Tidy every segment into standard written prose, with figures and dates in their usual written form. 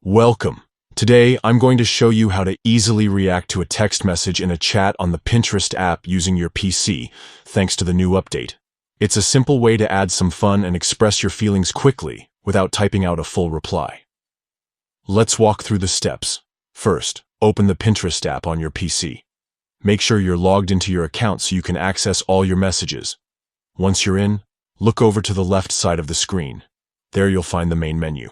Welcome. Today, I'm going to show you how to easily react to a text message in a chat on the Pinterest app using your PC, thanks to the new update. It's a simple way to add some fun and express your feelings quickly without typing out a full reply. Let's walk through the steps. First, open the Pinterest app on your PC. Make sure you're logged into your account so you can access all your messages. Once you're in, look over to the left side of the screen. There you'll find the main menu.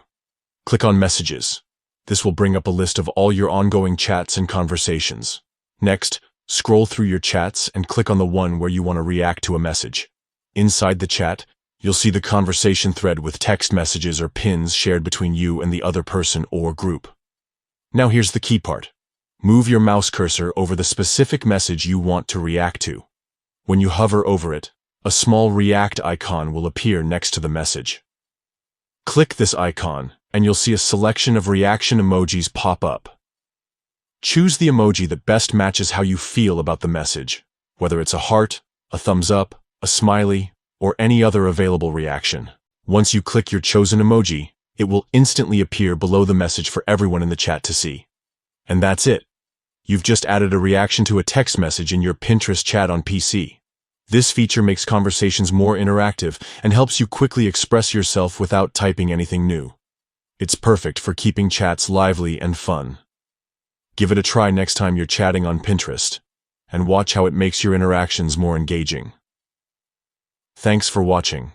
Click on Messages. This will bring up a list of all your ongoing chats and conversations. Next, scroll through your chats and click on the one where you want to react to a message. Inside the chat, you'll see the conversation thread with text messages or pins shared between you and the other person or group. Now here's the key part. Move your mouse cursor over the specific message you want to react to. When you hover over it, a small react icon will appear next to the message. Click this icon, and you'll see a selection of reaction emojis pop up. Choose the emoji that best matches how you feel about the message, whether it's a heart, a thumbs up, a smiley, or any other available reaction. Once you click your chosen emoji, it will instantly appear below the message for everyone in the chat to see. And that's it. You've just added a reaction to a text message in your Pinterest chat on PC. This feature makes conversations more interactive and helps you quickly express yourself without typing anything new. It's perfect for keeping chats lively and fun. Give it a try next time you're chatting on Pinterest, and watch how it makes your interactions more engaging. Thanks for watching.